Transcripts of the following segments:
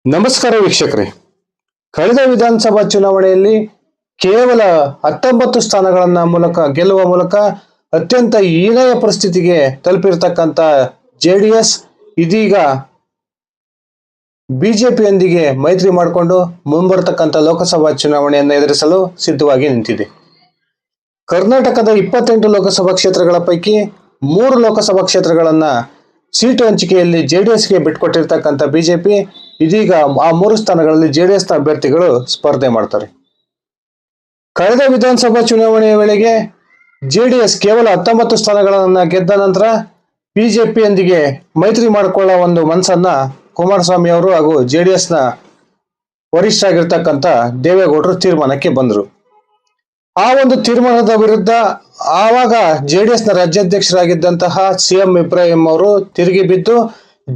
ನಮಸ್ಕಾರ ವೀಕ್ಷಕರೇ. ಕಳೆದ ವಿಧಾನಸಭಾ ಚುನಾವಣೆಯಲ್ಲಿ ಕೇವಲ 19 ಸ್ಥಾನಗಳನ್ನ ಗೆಲ್ಲುವ ಮೂಲಕ ಅತ್ಯಂತ ಹೀನಾಯ ಪರಿಸ್ಥಿತಿಗೆ ತಲುಪಿರ್ತಕ್ಕಂಥ ಜೆಡಿಎಸ್ ಇದೀಗ ಬಿಜೆಪಿಯೊಂದಿಗೆ ಮೈತ್ರಿ ಮಾಡಿಕೊಂಡು ಮುಂಬರ್ತಕ್ಕಂಥ ಲೋಕಸಭಾ ಚುನಾವಣೆಯನ್ನು ಎದುರಿಸಲು ಸಿದ್ಧವಾಗಿ ನಿಂತಿದೆ. ಕರ್ನಾಟಕದ 28 ಲೋಕಸಭಾ ಕ್ಷೇತ್ರಗಳ ಪೈಕಿ 3 ಲೋಕಸಭಾ ಕ್ಷೇತ್ರಗಳನ್ನ ಸೀಟು ಹಂಚಿಕೆಯಲ್ಲಿ ಜೆಡಿಎಸ್ಗೆ ಬಿಟ್ಕೊಟ್ಟಿರ್ತಕ್ಕಂಥ ಬಿಜೆಪಿ ಇದೀಗ ಆ 3 ಸ್ಥಾನಗಳಲ್ಲಿ ಜೆಡಿಎಸ್ನ ಅಭ್ಯರ್ಥಿಗಳು ಸ್ಪರ್ಧೆ ಮಾಡ್ತಾರೆ. ಕಳೆದ ವಿಧಾನಸಭಾ ಚುನಾವಣೆಯ ವೇಳೆಗೆ ಜೆಡಿಎಸ್ ಕೇವಲ 19 ಸ್ಥಾನಗಳನ್ನ ಗೆದ್ದ ನಂತರ ಬಿಜೆಪಿಯೊಂದಿಗೆ ಮೈತ್ರಿ ಮಾಡಿಕೊಳ್ಳೋ ಒಂದು ಮನಸ್ಸನ್ನ ಕುಮಾರಸ್ವಾಮಿ ಅವರು ಹಾಗೂ ಜೆಡಿಎಸ್ನ ವರಿಷ್ಠರಾಗಿರ್ತಕ್ಕಂಥ ದೇವೇಗೌಡರು ತೀರ್ಮಾನಕ್ಕೆ ಬಂದರು. ಆ ಒಂದು ತೀರ್ಮಾನದ ವಿರುದ್ಧ ಆವಾಗ ಜೆಡಿಎಸ್ನ ರಾಜ್ಯಾಧ್ಯಕ್ಷರಾಗಿದ್ದಂತಹ ಸಿಎಂ ಇಬ್ರಾಹಿಂ ಅವರು ತಿರುಗಿ ಬಿದ್ದು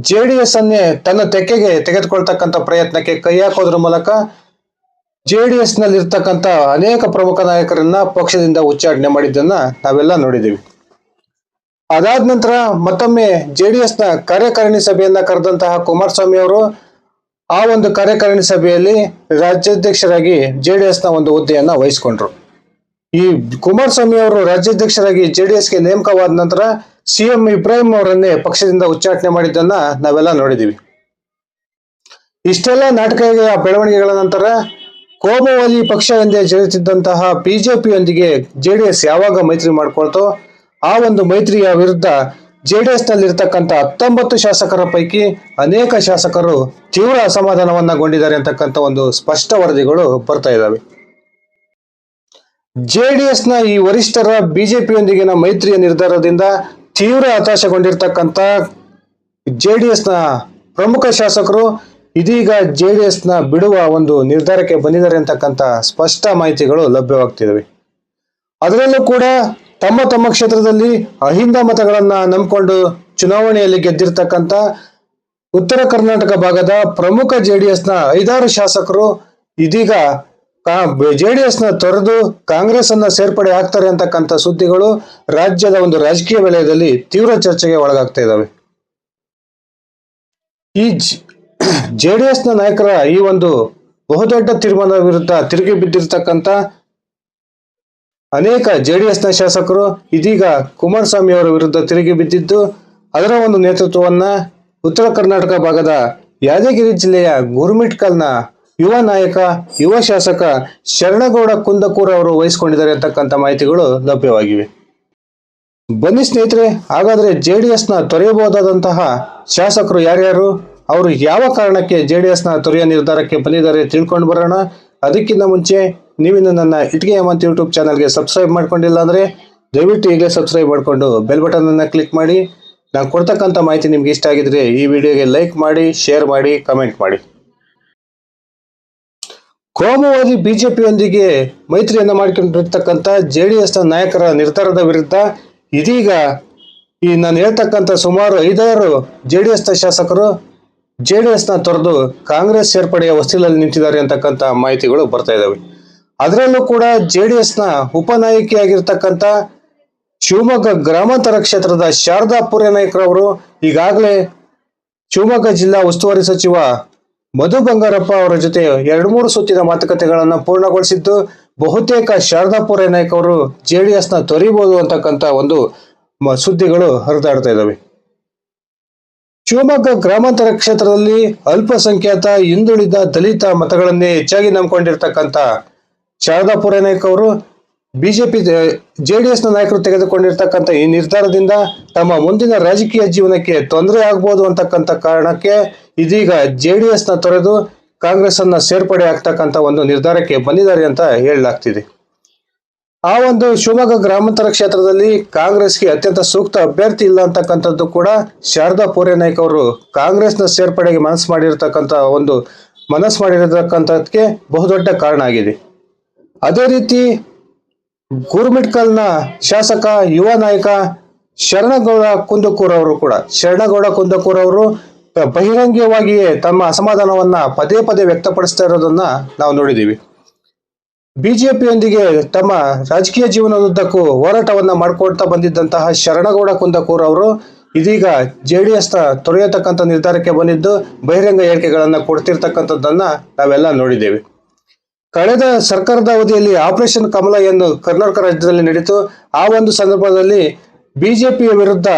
ಜೆಡಿಎಸ್ ಅನ್ನೇ ತನ್ನ ತೆಕ್ಕೆಗೆ ತೆಗೆದುಕೊಳ್ತಕ್ಕಂಥ ಪ್ರಯತ್ನಕ್ಕೆ ಕೈ ಹಾಕೋದ್ರ ಮೂಲಕ ಜೆಡಿಎಸ್ ನಲ್ಲಿ ಇರ್ತಕ್ಕಂಥ ಅನೇಕ ಪ್ರಮುಖ ನಾಯಕರನ್ನ ಪಕ್ಷದಿಂದ ಉಚ್ಚಾಟನೆ ಮಾಡಿದ್ದನ್ನ ನಾವೆಲ್ಲ ನೋಡಿದ್ದೀವಿ. ಅದಾದ ನಂತರ ಮತ್ತೊಮ್ಮೆ ಜೆಡಿಎಸ್ ನ ಕಾರ್ಯಕಾರಿಣಿ ಸಭೆಯನ್ನ ಕರೆದಂತಹ ಕುಮಾರಸ್ವಾಮಿ ಅವರು ಆ ಒಂದು ಕಾರ್ಯಕಾರಿಣಿ ಸಭೆಯಲ್ಲಿ ರಾಜ್ಯಾಧ್ಯಕ್ಷರಾಗಿ ಜೆಡಿಎಸ್ ನ ಒಂದು ಹುದ್ದೆಯನ್ನ ವಹಿಸಿಕೊಂಡ್ರು. ಈ ಕುಮಾರಸ್ವಾಮಿ ಅವರು ರಾಜ್ಯಾಧ್ಯಕ್ಷರಾಗಿ ಜೆಡಿಎಸ್ಗೆ ನೇಮಕವಾದ ನಂತರ ಸಿಎಂ ಇಬ್ರಾಹಿಂ ಅವರನ್ನೇ ಪಕ್ಷದಿಂದ ಉಚ್ಚಾಟನೆ ಮಾಡಿದ್ದನ್ನ ನಾವೆಲ್ಲ ನೋಡಿದೀವಿ. ಇಷ್ಟೆಲ್ಲ ನಾಟಕೀಯ ಬೆಳವಣಿಗೆಗಳ ನಂತರ ಕೋಮುವಾದಿ ಪಕ್ಷ ಎಂದೇ ಜರಿತಿದ್ದಂತಹ ಬಿಜೆಪಿಯೊಂದಿಗೆ ಜೆಡಿಎಸ್ ಯಾವಾಗ ಮೈತ್ರಿ ಮಾಡ್ಕೊಳ್ತೋ ಆ ಒಂದು ಮೈತ್ರಿಯ ವಿರುದ್ಧ ಜೆಡಿಎಸ್ ನಲ್ಲಿರ್ತಕ್ಕಂಥ 19 ಶಾಸಕರ ಪೈಕಿ ಅನೇಕ ಶಾಸಕರು ತೀವ್ರ ಅಸಮಾಧಾನವನ್ನಗೊಂಡಿದ್ದಾರೆ ಅಂತಕ್ಕಂಥ ಒಂದು ಸ್ಪಷ್ಟ ವರದಿಗಳು ಬರ್ತಾ ಇದ್ದಾವೆ. ಜೆಡಿಎಸ್ ನ ಈ ವರಿಷ್ಠರ ಬಿಜೆಪಿಯೊಂದಿಗಿನ ಮೈತ್ರಿಯ ನಿರ್ಧಾರದಿಂದ ತೀವ್ರ ಹತಾಶಗೊಂಡಿರ್ತಕ್ಕಂಥ ಜೆಡಿಎಸ್ ನ ಪ್ರಮುಖ ಶಾಸಕರು ಇದೀಗ ಜೆಡಿಎಸ್ ನ ಬಿಡುವ ಒಂದು ನಿರ್ಧಾರಕ್ಕೆ ಬಂದಿದ್ದಾರೆ ಅಂತಕ್ಕಂಥ ಸ್ಪಷ್ಟ ಮಾಹಿತಿಗಳು ಲಭ್ಯವಾಗ್ತಿವೆ. ಅದರಲ್ಲೂ ಕೂಡ ತಮ್ಮ ತಮ್ಮ ಕ್ಷೇತ್ರದಲ್ಲಿ ಅಹಿಂದ ಮತಗಳನ್ನ ನಂಬಿಕೊಂಡು ಚುನಾವಣೆಯಲ್ಲಿ ಗೆದ್ದಿರ್ತಕ್ಕಂಥ ಉತ್ತರ ಕರ್ನಾಟಕ ಭಾಗದ ಪ್ರಮುಖ ಜೆಡಿಎಸ್ ನ 5-6 ಶಾಸಕರು ಇದೀಗ ಜೆಡಿಎಸ್ ನ ತೊರೆದು ಕಾಂಗ್ರೆಸ್ ಅನ್ನ ಸೇರ್ಪಡೆ ಆಗ್ತಾರೆ ಅಂತಕ್ಕಂಥ ಸುದ್ದಿಗಳು ರಾಜ್ಯದ ಒಂದು ರಾಜಕೀಯ ವಲಯದಲ್ಲಿ ತೀವ್ರ ಚರ್ಚೆಗೆ ಒಳಗಾಗ್ತಾ ಇದ್ದಾವೆ. ಈ ಜೆಡಿಎಸ್ ನ ನಾಯಕರ ಈ ಒಂದು ಬಹುದೊಡ್ಡ ತೀರ್ಮಾನದ ವಿರುದ್ಧ ತಿರುಗಿ ಬಿದ್ದಿರ್ತಕ್ಕಂಥ ಅನೇಕ ಜೆಡಿಎಸ್ ನ ಶಾಸಕರು ಇದೀಗ ಕುಮಾರಸ್ವಾಮಿ ಅವರ ವಿರುದ್ಧ ತಿರುಗಿ ಬಿದ್ದಿದ್ದು ಅದರ ಒಂದು ನೇತೃತ್ವವನ್ನ ಉತ್ತರ ಕರ್ನಾಟಕ ಭಾಗದ ಯಾದಗಿರಿ ಜಿಲ್ಲೆಯ ಗುರುಮಿಟ್ಕಲ್ನ ಯುವ ನಾಯಕ ಯುವ ಶಾಸಕ ಶರಣಗೌಡ ಕುಂದಕೂರ್ ಅವರು ವಹಿಸಿಕೊಂಡಿದ್ದಾರೆ ಅಂತಕ್ಕಂಥ ಮಾಹಿತಿಗಳು ಲಭ್ಯವಾಗಿವೆ. ಬನ್ನಿ ಸ್ನೇಹಿತರೆ, ಹಾಗಾದ್ರೆ ಜೆಡಿಎಸ್ ನ ತೊರೆಯಬಹುದಾದಂತಹ ಶಾಸಕರು ಯಾರ್ಯಾರು, ಅವರು ಯಾವ ಕಾರಣಕ್ಕೆ ಜೆಡಿಎಸ್ ನ ತೊರೆಯ ನಿರ್ಧಾರಕ್ಕೆ ಬಂದಿದ್ದಾರೆ ತಿಳ್ಕೊಂಡು ಬರೋಣ. ಅದಕ್ಕಿಂತ ಮುಂಚೆ ನೀವಿನ್ನು ನನ್ನ ಇಟ್ಗೆ ಹೇಮಂತ್ ಯೂಟ್ಯೂಬ್ ಚಾನಲ್ಗೆ ಸಬ್ಸ್ಕ್ರೈಬ್ ಮಾಡ್ಕೊಂಡಿಲ್ಲ ಅಂದ್ರೆ ದಯವಿಟ್ಟು ಈಗಲೇ ಸಬ್ಸ್ಕ್ರೈಬ್ ಮಾಡಿಕೊಂಡು ಬೆಲ್ ಬಟನ್ ಅನ್ನ ಕ್ಲಿಕ್ ಮಾಡಿ. ನಾನು ಕೊಡ್ತಕ್ಕಂಥ ಮಾಹಿತಿ ನಿಮ್ಗೆ ಇಷ್ಟ ಆಗಿದ್ರೆ ಈ ವಿಡಿಯೋಗೆ ಲೈಕ್ ಮಾಡಿ, ಶೇರ್ ಮಾಡಿ, ಕಮೆಂಟ್ ಮಾಡಿ. ಕೋಮುವಾದಿ ಬಿಜೆಪಿಯೊಂದಿಗೆ ಮೈತ್ರಿಯನ್ನ ಮಾಡಿಕೊಂಡಿರ್ತಕ್ಕಂಥ ಜೆಡಿಎಸ್ ನ ನಾಯಕರ ನಿರ್ಧಾರದ ವಿರುದ್ಧ ಇದೀಗ ನಾನು ಹೇಳ್ತಕ್ಕಂಥ ಸುಮಾರು 5-6 ಜೆಡಿಎಸ್ ನ ಶಾಸಕರು ಜೆಡಿಎಸ್ ನ ತೊರೆದು ಕಾಂಗ್ರೆಸ್ ಸೇರ್ಪಡೆಯ ಹೊಸ್ತಿಲಲ್ಲಿ ನಿಂತಿದ್ದಾರೆ ಅಂತಕ್ಕಂಥ ಮಾಹಿತಿಗಳು ಬರ್ತಾ ಇದಾವೆ. ಅದರಲ್ಲೂ ಕೂಡ ಜೆಡಿಎಸ್ ನ ಉಪನಾಯಕಿಯಾಗಿರ್ತಕ್ಕಂಥ ಶಿವಮೊಗ್ಗ ಗ್ರಾಮಾಂತರ ಕ್ಷೇತ್ರದ ಶಾರದಾ ಪೂರ್ಯನಾಯ್ಕರವರು ಈಗಾಗಲೇ ಶಿವಮೊಗ್ಗ ಜಿಲ್ಲಾ ಉಸ್ತುವಾರಿ ಸಚಿವ ಮಧು ಬಂಗಾರಪ್ಪ ಅವರ ಜೊತೆ 2-3 ಸುತ್ತಿನ ಮಾತುಕತೆಗಳನ್ನ ಪೂರ್ಣಗೊಳಿಸಿದ್ದು ಬಹುತೇಕ ಶಾರದಾ ಪೂರ್ಯನಾಯ್ಕ ಅವರು ಜೆಡಿಎಸ್ ನ ತೊರೆಯಬಹುದು ಅಂತಕ್ಕಂಥ ಒಂದು ಸುದ್ದಿಗಳು ಹರಿದಾಡ್ತಾ ಇದ್ದಾವೆ. ಶಿವಮೊಗ್ಗ ಗ್ರಾಮಾಂತರ ಕ್ಷೇತ್ರದಲ್ಲಿ ಅಲ್ಪಸಂಖ್ಯಾತ ಹಿಂದುಳಿದ ದಲಿತ ಮತಗಳನ್ನೇ ಹೆಚ್ಚಾಗಿ ನಂಬಿಕೊಂಡಿರ್ತಕ್ಕಂಥ ಶಾರದಾ ಪೂರ್ಯನಾಯ್ಕ ಅವರು ಬಿಜೆಪಿ ಜೆಡಿಎಸ್ ನ ನಾಯಕರು ತೆಗೆದುಕೊಂಡಿರ್ತಕ್ಕಂಥ ಈ ನಿರ್ಧಾರದಿಂದ ತಮ್ಮ ಮುಂದಿನ ರಾಜಕೀಯ ಜೀವನಕ್ಕೆ ತೊಂದರೆ ಆಗ್ಬೋದು ಅಂತಕ್ಕಂಥ ಕಾರಣಕ್ಕೆ ಇದೀಗ ಜೆಡಿಎಸ್ ನ ತೊರೆದು ಕಾಂಗ್ರೆಸ್ ಅನ್ನ ಸೇರ್ಪಡೆ ಆಗ್ತಕ್ಕಂಥ ಒಂದು ನಿರ್ಧಾರಕ್ಕೆ ಬಂದಿದ್ದಾರೆ ಅಂತ ಹೇಳಲಾಗ್ತಿದೆ. ಆ ಒಂದು ಶಿವಮೊಗ್ಗ ಗ್ರಾಮಾಂತರ ಕ್ಷೇತ್ರದಲ್ಲಿ ಕಾಂಗ್ರೆಸ್ಗೆ ಅತ್ಯಂತ ಸೂಕ್ತ ಅಭ್ಯರ್ಥಿ ಇಲ್ಲ ಅಂತಕ್ಕಂಥದ್ದು ಕೂಡ ಶಾರದಾ ಪೂರ್ಯನಾಯ್ಕ ಅವರು ಕಾಂಗ್ರೆಸ್ ನ ಸೇರ್ಪಡೆಗೆ ಮನಸ್ಸು ಮಾಡಿರತಕ್ಕಂಥದ್ದಕ್ಕೆ ಬಹುದೊಡ್ಡ ಕಾರಣ ಆಗಿದೆ. ಅದೇ ರೀತಿ ಗುರುಮಿಟ್ಕಲ್ನ ಶಾಸಕ ಯುವ ನಾಯಕ ಶರಣಗೌಡ ಕುಂದಕೂರ್ ಅವರು ಬಹಿರಂಗವಾಗಿಯೇ ತಮ್ಮ ಅಸಮಾಧಾನವನ್ನ ಪದೇ ಪದೇ ವ್ಯಕ್ತಪಡಿಸ್ತಾ ಇರೋದನ್ನ ನಾವು ನೋಡಿದೀವಿ. ಬಿಜೆಪಿಯೊಂದಿಗೆ ತಮ್ಮ ರಾಜಕೀಯ ಜೀವನದುದ್ದಕ್ಕೂ ಹೋರಾಟವನ್ನ ಮಾಡಿಕೊಳ್ತಾ ಬಂದಿದ್ದಂತಹ ಶರಣಗೌಡ ಕುಂದಕೂರ್ ಅವರು ಇದೀಗ JDS ತೊರೆಯತಕ್ಕಂಥ ನಿರ್ಧಾರಕ್ಕೆ ಬಂದಿದ್ದು ಬಹಿರಂಗ ಹೇಳಿಕೆಗಳನ್ನ ಕೊಡ್ತಿರ್ತಕ್ಕಂಥದ್ದನ್ನ ನಾವೆಲ್ಲ ನೋಡಿದ್ದೇವೆ. ಕಳೆದ ಸರ್ಕಾರದ ಅವಧಿಯಲ್ಲಿ ಆಪರೇಷನ್ ಕಮಲ ಎಂದು ಕರ್ನಾಟಕ ರಾಜ್ಯದಲ್ಲಿ ನಡೀತು. ಆ ಒಂದು ಸಂದರ್ಭದಲ್ಲಿ ಬಿಜೆಪಿಯ ವಿರುದ್ಧ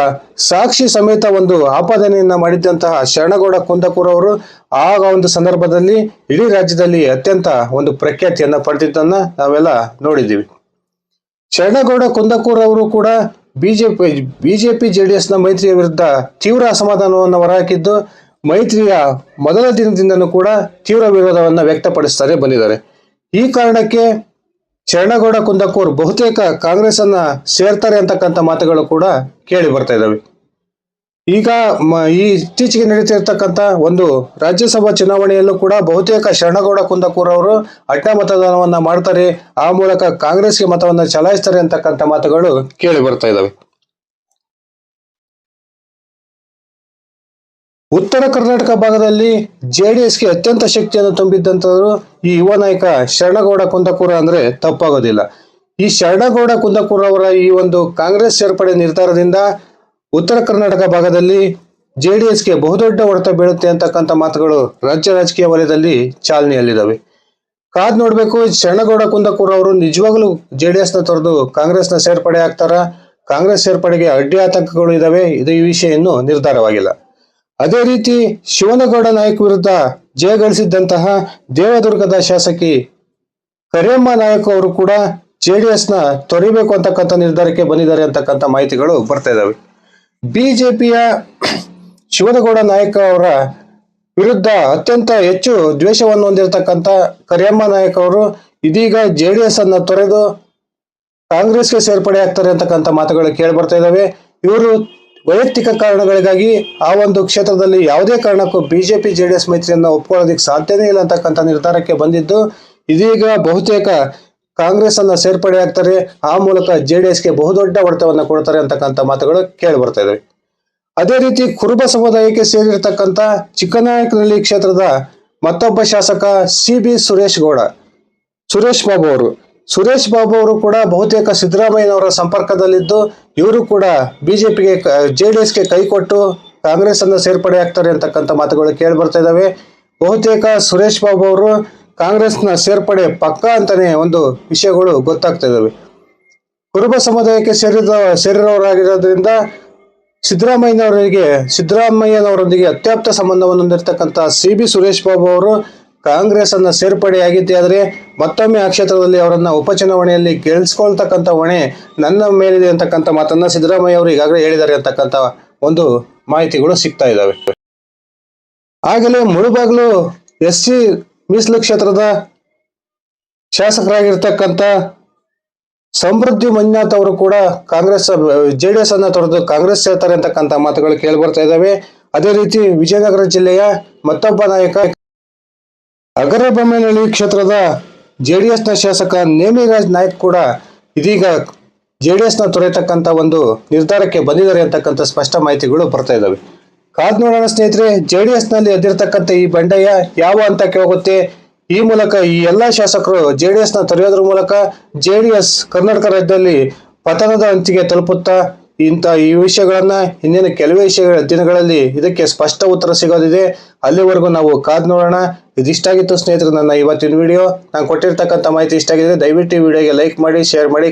ಸಾಕ್ಷಿ ಸಮೇತ ಒಂದು ಆಪಾದನೆಯನ್ನ ಮಾಡಿದ್ದಂತಹ ಶರಣಗೌಡ ಕುಂದಕೂರ್ ಅವರು ಆ ಒಂದು ಸಂದರ್ಭದಲ್ಲಿ ಇಡೀ ರಾಜ್ಯದಲ್ಲಿ ಅತ್ಯಂತ ಒಂದು ಪ್ರಖ್ಯಾತಿಯನ್ನ ಪಡೆದಿದ್ದನ್ನ ನಾವೆಲ್ಲ ನೋಡಿದ್ದೀವಿ. ಶರಣಗೌಡ ಕುಂದಕೂರ್ ಅವರು ಕೂಡ ಬಿಜೆಪಿ JDS ಮೈತ್ರಿಯ ವಿರುದ್ಧ ತೀವ್ರ ಅಸಮಾಧಾನವನ್ನು ಹೊರಹಾಕಿದ್ದು, ಮೈತ್ರಿಯ ಮೊದಲ ದಿನದಿಂದನೂ ಕೂಡ ತೀವ್ರ ವಿರೋಧವನ್ನ ವ್ಯಕ್ತಪಡಿಸ್ತಾರೆ ಬಂದಿದ್ದಾರೆ. ಈ ಕಾರಣಕ್ಕೆ ಶರಣಗೌಡ ಕುಂದಕೂರ್ ಬಹುತೇಕ ಕಾಂಗ್ರೆಸ್ ಅನ್ನ ಸೇರ್ತಾರೆ ಅಂತಕ್ಕಂಥ ಮಾತುಗಳು ಕೂಡ ಕೇಳಿ ಬರ್ತಾ ಇದ್ದಾವೆ. ಈಗ ಈ ಇತ್ತೀಚೆಗೆ ನಡೀತಿರ್ತಕ್ಕಂಥ ಒಂದು ರಾಜ್ಯಸಭಾ ಚುನಾವಣೆಯಲ್ಲೂ ಕೂಡ ಬಹುತೇಕ ಶರಣಗೌಡ ಕುಂದಕೂರ್ ಅವರು ಅಡ್ಡ ಮತದಾನವನ್ನ ಮಾಡ್ತಾರೆ, ಆ ಮೂಲಕ ಕಾಂಗ್ರೆಸ್ಗೆ ಮತವನ್ನ ಚಲಾಯಿಸ್ತಾರೆ ಅಂತಕ್ಕಂಥ ಮಾತುಗಳು ಕೇಳಿ ಬರ್ತಾ ಇದ್ದಾವೆ. ಉತ್ತರ ಕರ್ನಾಟಕ ಭಾಗದಲ್ಲಿ JDSಗೆ ಅತ್ಯಂತ ಶಕ್ತಿಯನ್ನು ತುಂಬಿದ್ದಂಥವರು ಈ ಯುವ ನಾಯಕ ಶರಣಗೌಡ ಕುಂದಕೂರ್ ಅಂದ್ರೆ ತಪ್ಪಾಗೋದಿಲ್ಲ. ಈ ಶರಣಗೌಡ ಕುಂದಕೂರ್ ಅವರ ಈ ಒಂದು ಕಾಂಗ್ರೆಸ್ ಸೇರ್ಪಡೆ ನಿರ್ಧಾರದಿಂದ ಉತ್ತರ ಕರ್ನಾಟಕ ಭಾಗದಲ್ಲಿ JDSಗೆ ಬಹುದೊಡ್ಡ ಹೊಡೆತ ಬೀಳುತ್ತೆ ಅಂತಕ್ಕಂಥ ಮಾತುಗಳು ರಾಜ್ಯ ರಾಜಕೀಯ ವಲಯದಲ್ಲಿ ಚಾಲನೆಯಲ್ಲಿದ್ದಾವೆ. ಕಾದ್ ನೋಡ್ಬೇಕು, ಶರಣಗೌಡ ಕುಂದಕೂರ್ ಅವರು ನಿಜವಾಗ್ಲೂ JDSನ ತೊರೆದು ಕಾಂಗ್ರೆಸ್ನ ಸೇರ್ಪಡೆ ಆಗ್ತಾರ, ಕಾಂಗ್ರೆಸ್ ಸೇರ್ಪಡೆಗೆ ಅಡ್ಡಿ ಆತಂಕಗಳು ಇದಾವೆ, ಇದು ಈ ವಿಷಯ ಇನ್ನೂ ನಿರ್ಧಾರವಾಗಿಲ್ಲ. ಅದೇ ರೀತಿ ಶಿವನಗೌಡ ನಾಯಕ್ ವಿರುದ್ಧ ಜಯ ಗಳಿಸಿದ್ದಂತಹ ದೇವದುರ್ಗದ ಶಾಸಕಿ ಕರಿಯಮ್ಮ ನಾಯಕ್ ಅವರು ಕೂಡ JDSನ ತೊರೆಯಬೇಕು ಅಂತಕ್ಕಂಥ ನಿರ್ಧಾರಕ್ಕೆ ಬಂದಿದ್ದಾರೆ ಅಂತಕ್ಕಂಥ ಮಾಹಿತಿಗಳು ಬರ್ತಾ ಇದಾವೆ. ಬಿಜೆಪಿಯ ಶಿವನಗೌಡ ನಾಯಕ್ ಅವರ ವಿರುದ್ಧ ಅತ್ಯಂತ ಹೆಚ್ಚು ದ್ವೇಷವನ್ನು ಹೊಂದಿರತಕ್ಕಂಥ ಕರಿಯಮ್ಮ ನಾಯಕ್ ಅವರು ಇದೀಗ JDS ಅನ್ನ ತೊರೆದು ಕಾಂಗ್ರೆಸ್ಗೆ ಸೇರ್ಪಡೆ ಆಗ್ತಾರೆ ಅಂತಕ್ಕಂಥ ಮಾತುಗಳು ಕೇಳಿ ಬರ್ತಾ ಇದಾವೆ. ಇವರು ವೈಯಕ್ತಿಕ ಕಾರಣಗಳಿಗಾಗಿ ಆ ಒಂದು ಕ್ಷೇತ್ರದಲ್ಲಿ ಯಾವುದೇ ಕಾರಣಕ್ಕೂ ಬಿಜೆಪಿ JDS ಮೈತ್ರಿಯನ್ನ ಒಪ್ಕೊಳ್ಳೋದಕ್ಕೆ ಸಾಧ್ಯನೇ ಇಲ್ಲ ಅಂತಕ್ಕಂಥ ನಿರ್ಧಾರಕ್ಕೆ ಬಂದಿದ್ದು, ಇದೀಗ ಬಹುತೇಕ ಕಾಂಗ್ರೆಸ್ ಅನ್ನ ಸೇರ್ಪಡೆ ಆಗ್ತಾರೆ, ಆ ಮೂಲಕ JDSಗೆ ಬಹುದೊಡ್ಡ ಹೊಡೆತವನ್ನ ಕೊಡ್ತಾರೆ ಅಂತಕ್ಕಂಥ ಮಾತುಗಳು ಕೇಳಿ ಬರ್ತಾ ಇದಾವೆ. ಅದೇ ರೀತಿ ಕುರುಬ ಸಮುದಾಯಕ್ಕೆ ಸೇರಿರ್ತಕ್ಕಂಥ ಚಿಕ್ಕನಾಯಕನಹಳ್ಳಿ ಕ್ಷೇತ್ರದ ಮತ್ತೊಬ್ಬ ಶಾಸಕ CB ಸುರೇಶ್ ಬಾಬು ಅವರು ಕೂಡ ಬಹುತೇಕ ಸಿದ್ದರಾಮಯ್ಯನವರ ಸಂಪರ್ಕದಲ್ಲಿದ್ದು, ಇವರು ಕೂಡ ಬಿಜೆಪಿಗೆ JDSಗೆ ಕೈ ಕೊಟ್ಟು ಕಾಂಗ್ರೆಸ್ ಅನ್ನ ಸೇರ್ಪಡೆ ಆಗ್ತಾರೆ ಅಂತಕ್ಕಂಥ ಮಾತುಗಳು ಕೇಳಿ ಬರ್ತಾ ಇದಾವೆ. ಬಹುತೇಕ ಸುರೇಶ್ ಬಾಬು ಅವರು ಕಾಂಗ್ರೆಸ್ನ ಸೇರ್ಪಡೆ ಪಕ್ಕಾ ಅಂತಾನೆ ಒಂದು ವಿಷಯಗಳು ಗೊತ್ತಾಗ್ತಾ ಇದಾವೆ. ಕುರುಬ ಸಮುದಾಯಕ್ಕೆ ಸೇರಿರೋರಾಗಿರೋದ್ರಿಂದ ಸಿದ್ದರಾಮಯ್ಯನವರೊಂದಿಗೆ ಅತ್ಯಾಪ್ತ ಸಂಬಂಧವನ್ನು ಹೊಂದಿರತಕ್ಕಂಥ CB ಸುರೇಶ್ ಬಾಬು ಅವರು ಕಾಂಗ್ರೆಸ್ ಅನ್ನ ಸೇರ್ಪಡೆಯಾಗಿದ್ದೇ ಆದ್ರೆ ಮತ್ತೊಮ್ಮೆ ಆ ಕ್ಷೇತ್ರದಲ್ಲಿ ಅವರನ್ನ ಉಪಚುನಾವಣೆಯಲ್ಲಿ ಗೆಲ್ಸ್ಕೊಳ್ತಕ್ಕಂಥ ಹೊಣೆ ನನ್ನ ಮೇಲಿದೆ ಅಂತಕ್ಕಂಥ ಮಾತನ್ನ ಸಿದ್ದರಾಮಯ್ಯ ಅವರು ಈಗಾಗಲೇ ಹೇಳಿದ್ದಾರೆ ಅಂತಕ್ಕಂಥ ಒಂದು ಮಾಹಿತಿಗಳು ಸಿಗ್ತಾ ಇದ್ದಾವೆ. ಆಗಲೇ ಮುಳುಬಾಗ್ಲು SC ಮೀಸಲು ಕ್ಷೇತ್ರದ ಶಾಸಕರಾಗಿರ್ತಕ್ಕಂಥ ಸಮೃದ್ಧಿ ಮಂಜುನಾಥ್ ಅವರು ಕೂಡ JDS ಅನ್ನ ತೊರೆದು ಕಾಂಗ್ರೆಸ್ ಸೇರ್ತಾರೆ ಅಂತಕ್ಕಂಥ ಮಾತುಗಳು ಕೇಳಿ ಬರ್ತಾ ಇದ್ದಾವೆ. ಅದೇ ರೀತಿ ವಿಜಯನಗರ ಜಿಲ್ಲೆಯ ಮತ್ತೊಬ್ಬ ನಾಯಕ ಅಗರಬೊಮ್ಮನಹಳ್ಳಿ ಕ್ಷೇತ್ರದ JDSನ ಶಾಸಕ ನೇಮಿರಾಜ್ ನಾಯಕ್ ಕೂಡ ಇದೀಗ JDSನ ತೊರೆಯತಕ್ಕಂಥ ಒಂದು ನಿರ್ಧಾರಕ್ಕೆ ಬಂದಿದ್ದಾರೆ ಅಂತಕ್ಕಂಥ ಸ್ಪಷ್ಟ ಮಾಹಿತಿಗಳು ಬರ್ತಾ ಇದ್ದಾವೆ. ಕಾದ್ ನೋಡೋಣ ಸ್ನೇಹಿತರೆ, JDSನಲ್ಲಿ ಎದ್ದಿರ್ತಕ್ಕಂಥ ಈ ಬಂಡಾಯ ಯಾವ ಹಂತಕ್ಕೆ ಹೋಗುತ್ತೆ, ಈ ಮೂಲಕ ಈ ಎಲ್ಲಾ ಶಾಸಕರು JDSನ ತೊರೆಯೋದ್ರ ಮೂಲಕ JDS ಕರ್ನಾಟಕ ರಾಜ್ಯದಲ್ಲಿ ಪತನದ ಅಂಚಿಗೆ ತಲುಪುತ್ತಾ, ಈ ವಿಷಯಗಳನ್ನ ಹಿಂದಿನ ಕೆಲವೇ ದಿನಗಳಲ್ಲಿ ಇದಕ್ಕೆ ಸ್ಪಷ್ಟ ಉತ್ತರ ಸಿಗೋದಿದೆ. ಅಲ್ಲಿವರೆಗೂ ನಾವು ಕಾದ್ ನೋಡೋಣ. ಇದಿಷ್ಟಾಗಿತ್ತು ಸ್ನೇಹಿತರೆ ನನ್ನ ಇವತ್ತಿನ ವಿಡಿಯೋ. ನಾನು ಕೊಟ್ಟಿರ್ತಕ್ಕಂಥ ಮಾಹಿತಿ ಇಷ್ಟ ಆಗಿದೆ, ದಯವಿಟ್ಟು ಈ ವಿಡಿಯೋಗೆ ಲೈಕ್ ಮಾಡಿ, ಶೇರ್ ಮಾಡಿ.